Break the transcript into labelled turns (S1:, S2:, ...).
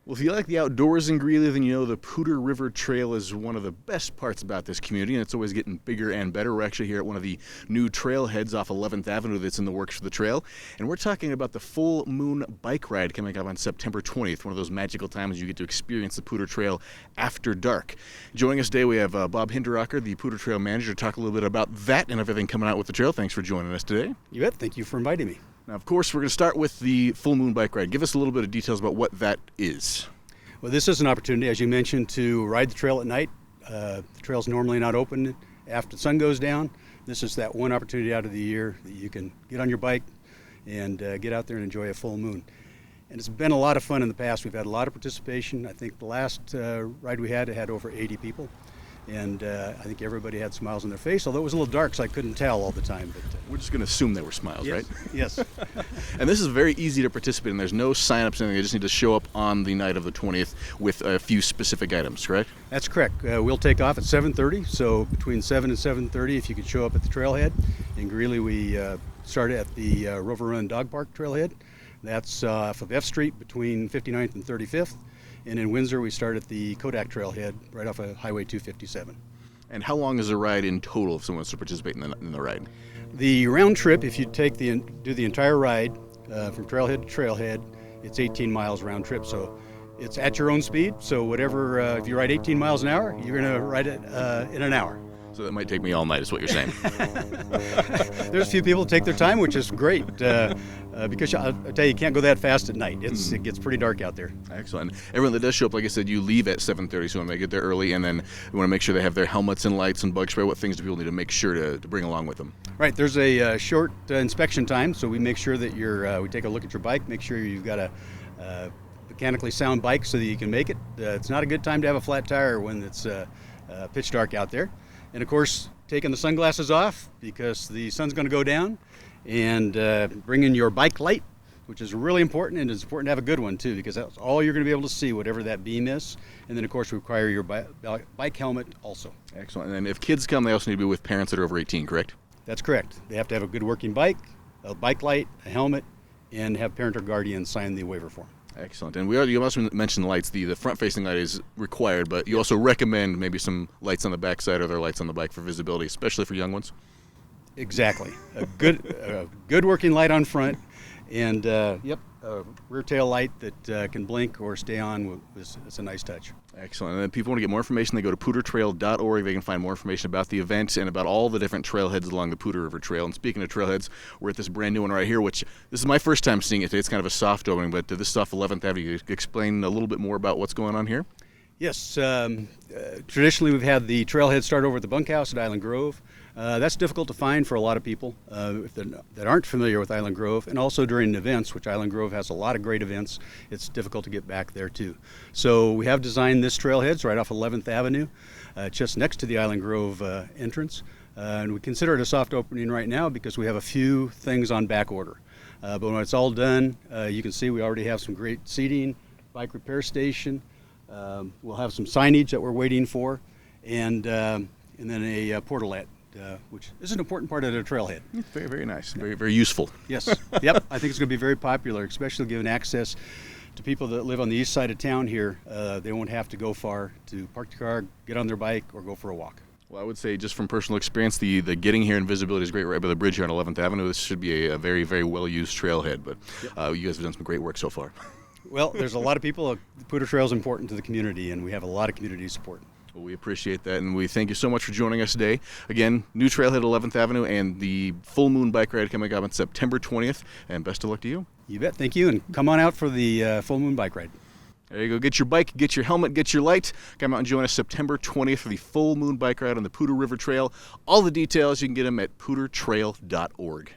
S1: Well, if you like the outdoors in Greeley, then you know the Poudre River Trail is one of the best parts about this community, and it's always getting bigger and better. We're actually here at one of the new trailheads off 11th Avenue that's in the works for the trail, and we're talking about the Full Moon Bike Ride coming up on September 20th, one of those magical times you get to experience the Poudre Trail after dark. Joining us today, we have Bob Hinderacher, the Poudre Trail manager, to talk a little bit about that and everything coming out with the trail. Thanks for joining us today.
S2: You bet. Thank you for inviting me.
S1: Now, of course, we're going to start with the Full Moon Bike Ride. Give us a little bit of details about what that is.
S2: Well, this is an opportunity, as you mentioned, to ride the trail at night. The trail's normally not open after the sun goes down. This is that one opportunity out of the year that you can get on your bike and get out there and enjoy a full moon. And it's been a lot of fun in the past. We've had a lot of participation. I think the last ride we had, it had over 80 people. And I think everybody had smiles on their face, although it was a little dark, so I couldn't tell all the time. But
S1: we're just going to assume they were smiles,
S2: yes,
S1: right?
S2: Yes.
S1: And this is very easy to participate in. There's no sign-ups, anything. You just need to show up on the night of the 20th with a few specific items, correct?
S2: That's correct. We'll take off at 7:30, so between 7 and 7:30, if you could show up at the trailhead. In Greeley, we start at the Rover Run Dog Park trailhead. That's off of F Street between 59th and 35th. And in Windsor, we start at the Kodak trailhead right off of Highway 257.
S1: And how long is the ride in total if someone wants to participate in the ride?
S2: The round trip, if you do the entire ride from trailhead to trailhead, it's 18 miles round trip. So it's at your own speed. So whatever, if you ride 18 miles an hour, you're going to ride it in an hour.
S1: So that might take me all night, is what you're saying.
S2: There's a few people who take their time, which is great, because I'll tell you, you can't go that fast at night. It gets pretty dark out there.
S1: Excellent. Everyone that does show up, like I said, you leave at 7:30, so we want to get there early, and then we want to make sure they have their helmets and lights and bug spray. What things do people need to make sure to bring along with them?
S2: Right, there's a short inspection time, so we make sure that we take a look at your bike, make sure you've got a mechanically sound bike so that you can make it. It's not a good time to have a flat tire when it's pitch dark out there. And of course, taking the sunglasses off because the sun's going to go down, and bringing your bike light, which is really important, and it's important to have a good one too, because that's all you're going to be able to see, whatever that beam is. And then of course we require your bike helmet also.
S1: Excellent. And then if kids come, they also need to be with parents that are over 18, correct?
S2: That's correct. They have to have a good working bike, a bike light, a helmet, and have parent or guardian sign the waiver form.
S1: Excellent. And you also mentioned lights. The front-facing light is required, but you also recommend maybe some lights on the backside or other lights on the bike for visibility, especially for young ones.
S2: Exactly. A good working light on front, and a rear tail light that can blink or stay on. It's a nice touch.
S1: Excellent. And if people want to get more information, they go to poudretrail.org. They can find more information about the event and about all the different trailheads along the Poudre River Trail. And speaking of trailheads, we're at this brand new one right here, which this is my first time seeing it today. It's kind of a soft opening, but this is off 11th Avenue. You explain a little bit more about what's going on here?
S2: Yes. Traditionally, we've had the trailhead start over at the bunkhouse at Island Grove. That's difficult to find for a lot of people that aren't familiar with Island Grove, and also during events, which Island Grove has a lot of great events. It's difficult to get back there too. So we have designed this trailhead right off 11th Avenue, just next to the Island Grove entrance. And we consider it a soft opening right now because we have a few things on back order. But when it's all done, you can see we already have some great seating, bike repair station. We'll have some signage that we're waiting for, and then a portalette. Which is an important part of the trailhead.
S1: Very, very nice. Very, very useful.
S2: Yes. Yep. I think it's going to be very popular, especially given access to people that live on the east side of town here. They won't have to go far to park the car, get on their bike, or go for a walk.
S1: Well, I would say just from personal experience, the getting here and visibility is great right by the bridge here on 11th Avenue. This should be a very, very well-used trailhead, but you guys have done some great work so far. Well,
S2: there's a lot of people. The Poudre Trail is important to the community, and we have a lot of community support.
S1: Well, we appreciate that, and we thank you so much for joining us today. Again, new trailhead 11th Avenue and the Full Moon Bike Ride coming up on September 20th, and best of luck to you.
S2: You bet. Thank you, and come on out for the Full Moon Bike Ride.
S1: There you go. Get your bike, get your helmet, get your light. Come out and join us September 20th for the Full Moon Bike Ride on the Poudre River Trail. All the details, you can get them at poudretrail.org.